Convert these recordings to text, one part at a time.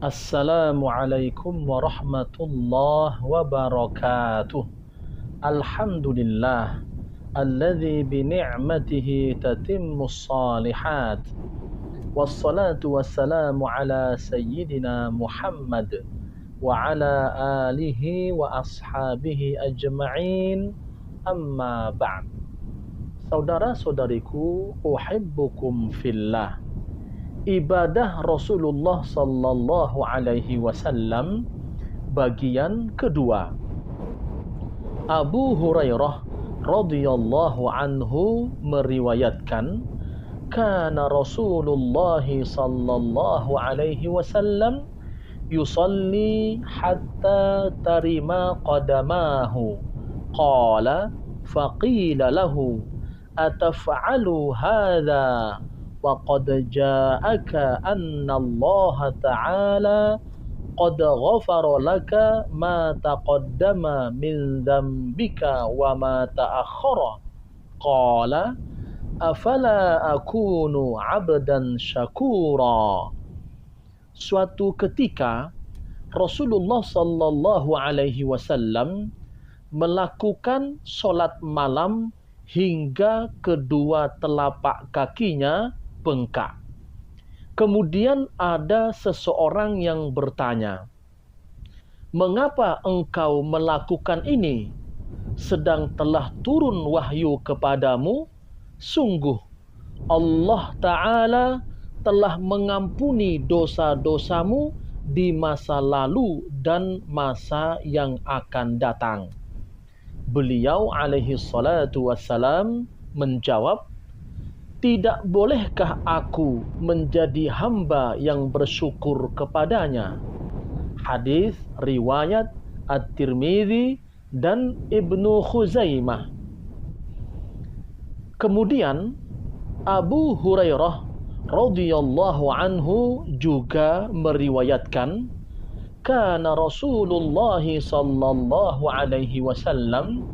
Assalamualaikum warahmatullahi wabarakatuh. Alhamdulillah alladzi bi ni'matihi tatimmus shalihat. Wassalatu wassalamu ala sayyidina Muhammad wa ala alihi wa ashabihi ajma'in. Amma ba'd. Saudara-saudariku, uhibbukum fillah. Ibadah Rasulullah sallallahu alaihi wasallam bagian kedua. Abu Hurairah radhiyallahu anhu meriwayatkan, kana Rasulullah sallallahu alaihi wasallam yusalli hatta tarima qadamahu. Qala faqila lahu ataf'alu hadha وَقَدْ جَاءَكَ أَنَّ اللَّهَ تَعَالَى قَدْ غَفَرَ لَكَ مَا تَقَدَّمَ مِنْ ذَنْبِكَ وَمَا تَأَخَّرَ قَالَ أَفَلَا أَكُونُ عَبْدًا شَكُورًا. Suatu ketika Rasulullah sallallahu alaihi wasallam melakukan sholat malam hingga kedua telapak kakinya bengkak. Kemudian ada seseorang yang bertanya, "Mengapa engkau melakukan ini? Sedang telah turun wahyu kepadamu. Sungguh Allah Ta'ala telah mengampuni dosa-dosamu di masa lalu dan masa yang akan datang." Beliau alaihi salatu wassalam menjawab, "Tidak bolehkah aku menjadi hamba yang bersyukur kepadanya?" Hadis riwayat At-Tirmidzi dan Ibnu Khuzaimah. Kemudian Abu Hurairah radhiyallahu anhu juga meriwayatkan, kana Rasulullah sallallahu alaihi wasallam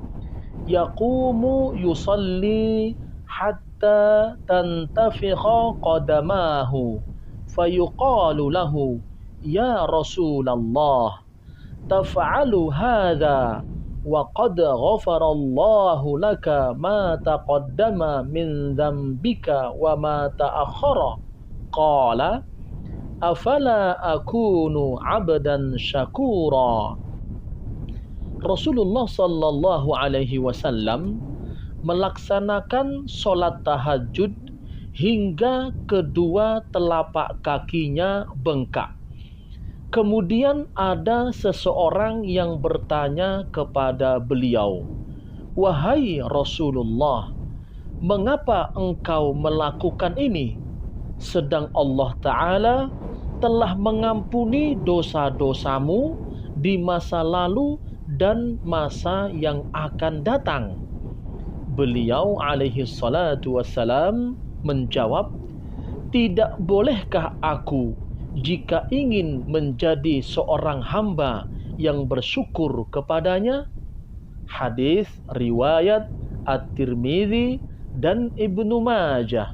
yaqumu yusalli hatta tantafikha qadamahu fayuqalu lahu ya Rasulullah taf'alu hadha wa qad ghafara Allahu laka ma taqaddama min dhanbika wa ma ta'akhkhara. Qala afala akunu 'abdan syakura. Rasulullah sallallahu alaihi wasallam melaksanakan sholat tahajud hingga kedua telapak kakinya bengkak. Kemudian ada seseorang yang bertanya kepada beliau, "Wahai Rasulullah, mengapa engkau melakukan ini? Sedang Allah Ta'ala telah mengampuni dosa-dosamu di masa lalu dan masa yang akan datang." Beliau alaihi salatu wassalam menjawab, "Tidak bolehkah aku jika ingin menjadi seorang hamba yang bersyukur kepadanya?" Hadis riwayat At-Tirmidzi dan Ibnu Majah.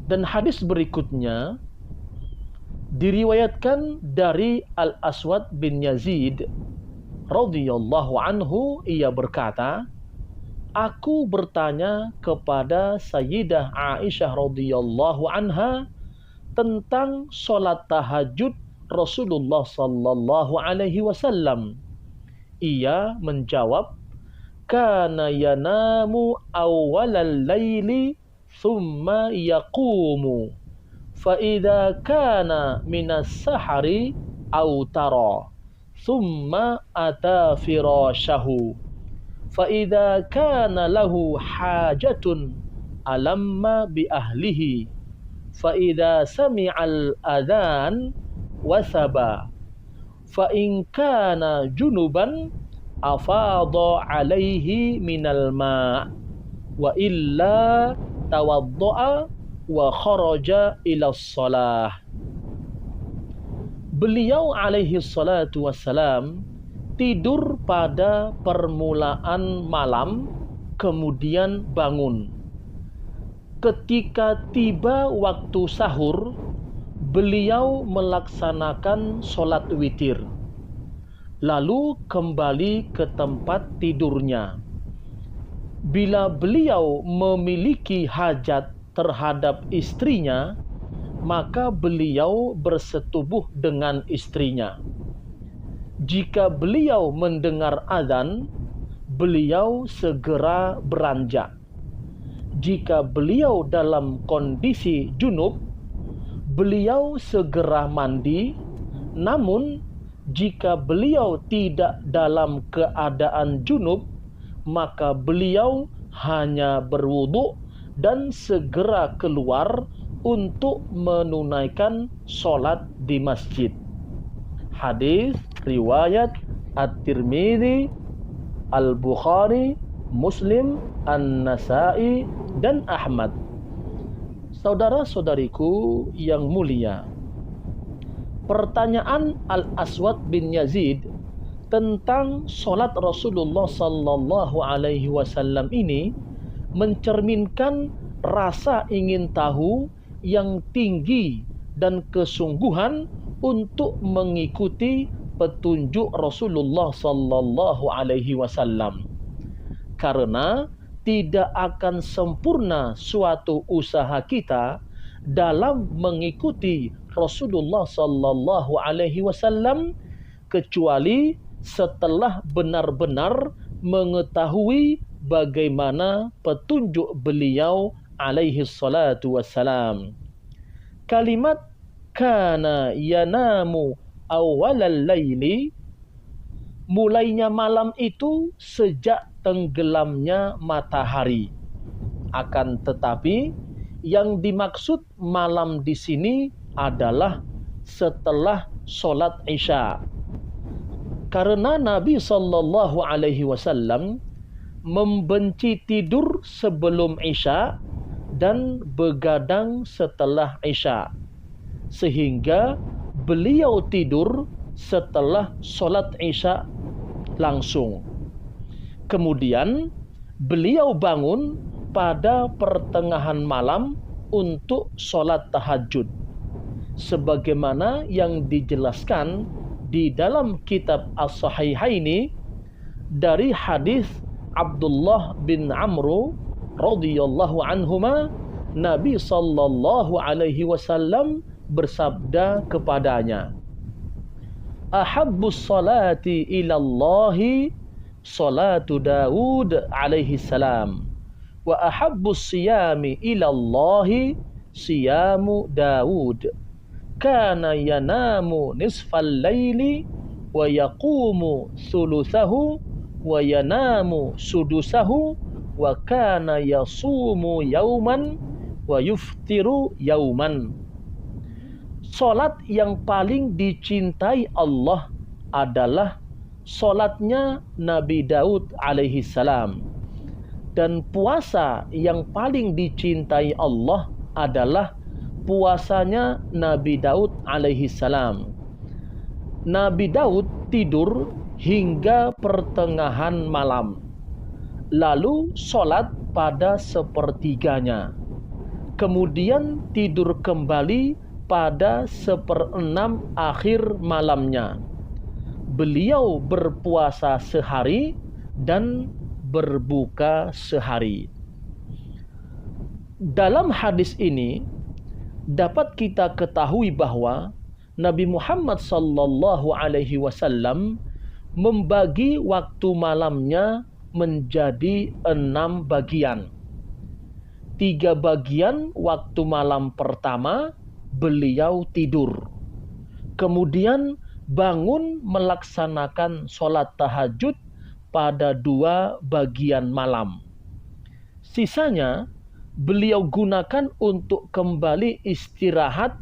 Dan hadis berikutnya diriwayatkan dari Al-Aswad bin Yazid radhiyallahu anhu, ia berkata, "Aku bertanya kepada Sayyidah Aisyah radhiyallahu anha tentang sholat tahajud Rasulullah sallallahu alaihi wasallam. Ia menjawab, kana yanamu awwalal laili thumma yaqumu fa idza kana minas sahari autara thumma ata firashahu fa idza kana lahu hajatun alamma bi ahlihi fa idza sami'al adzan wasaba fa in kana junuban afadha alaihi minal ma' wa illa tawaddo'a wa kharaja ila shalah." Beliau alaihi salatu wassalam tidur pada permulaan malam, kemudian bangun. Ketika tiba waktu sahur, beliau melaksanakan sholat witir, lalu kembali ke tempat tidurnya. Bila beliau memiliki hajat terhadap istrinya, maka beliau bersetubuh dengan istrinya. Jika beliau mendengar azan, beliau segera beranjak. Jika beliau dalam kondisi junub, beliau segera mandi. Namun, jika beliau tidak dalam keadaan junub, maka beliau hanya berwudu dan segera keluar untuk menunaikan sholat di masjid. Hadis riwayat At-Tirmidzi, Al-Bukhari, Muslim, An-Nasa'i, dan Ahmad. Saudara-saudariku yang mulia, pertanyaan Al-Aswad bin Yazid tentang sholat Rasulullah sallallahu alaihi wasallam ini mencerminkan rasa ingin tahu yang tinggi dan kesungguhan untuk mengikuti petunjuk Rasulullah sallallahu alaihi wasallam. Karena tidak akan sempurna suatu usaha kita dalam mengikuti Rasulullah sallallahu alaihi wasallam kecuali setelah benar-benar mengetahui bagaimana petunjuk beliau alaihi salatu wassalam. Kalimat kana yanamu awalal laili, mulainya malam itu sejak tenggelamnya matahari. Akan tetapi yang dimaksud malam di sini adalah setelah sholat Isya. Karena Nabi sallallahu alaihi wasallam membenci tidur sebelum Isya dan begadang setelah Isya, sehingga beliau tidur setelah sholat Isya langsung. Kemudian beliau bangun pada pertengahan malam untuk sholat tahajud, sebagaimana yang dijelaskan di dalam kitab As-Sahihaini dari hadis Abdullah bin Amr radhiyallahu anhuma, Nabi sallallahu alaihi wasallam bersabda kepadanya, ahabbus salati ilallahi salatu Daud alaihi salam, wa ahabbus siyami ilallahi siyamu Daud. Kana yanamu nisfal laili wa yaqumu thuluthahu wa yanamu sudusahu wa kana yasumu yauman wa yuftiru yauman. Salat yang paling dicintai Allah adalah salatnya Nabi Daud alaihi salam, dan puasa yang paling dicintai Allah adalah puasanya Nabi Daud alaihi salam. Nabi Daud tidur hingga pertengahan malam, lalu sholat pada sepertiganya, kemudian tidur kembali pada 1/6 akhir malamnya. Beliau berpuasa sehari dan berbuka sehari. Dalam hadis ini dapat kita ketahui bahwa Nabi Muhammad sallallahu alaihi wasallam membagi waktu malamnya menjadi 6 bagian. 3 bagian waktu malam pertama beliau tidur, kemudian bangun melaksanakan sholat tahajud pada 2 bagian malam. Sisanya beliau gunakan untuk kembali istirahat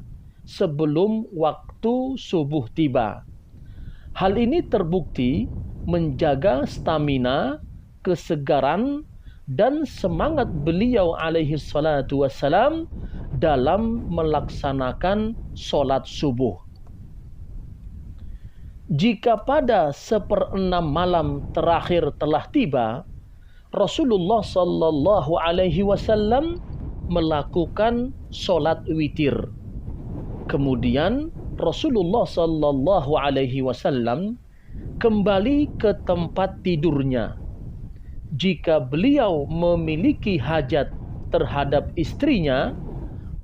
sebelum waktu subuh tiba. Hal ini terbukti menjaga stamina, kesegaran, dan semangat beliau alaihi salatu wassalam dalam melaksanakan sholat subuh. Jika pada 1/6 malam terakhir telah tiba, Rasulullah sallallahu alaihi wasallam melakukan sholat witir. Kemudian Rasulullah Sallallahu Alaihi Wasallam kembali ke tempat tidurnya. Jika beliau memiliki hajat terhadap istrinya,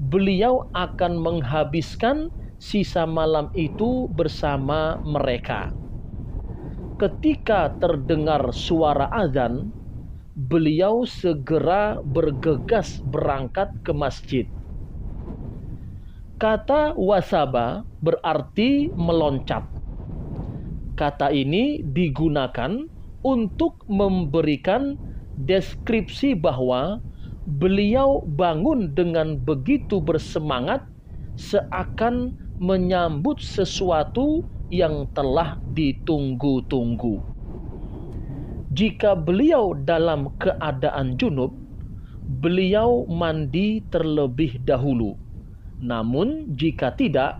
beliau akan menghabiskan sisa malam itu bersama mereka. Ketika terdengar suara azan, beliau segera bergegas berangkat ke masjid. Kata wasaba berarti meloncat. Kata ini digunakan untuk memberikan deskripsi bahwa beliau bangun dengan begitu bersemangat seakan menyambut sesuatu yang telah ditunggu-tunggu. Jika beliau dalam keadaan junub, beliau mandi terlebih dahulu. Namun jika tidak,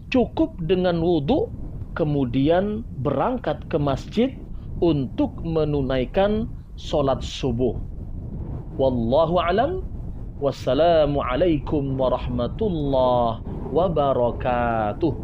cukup dengan wudhu, kemudian berangkat ke masjid untuk menunaikan sholat subuh. Wallahu alam. Wassalamualaikum warahmatullahi wabarakatuh.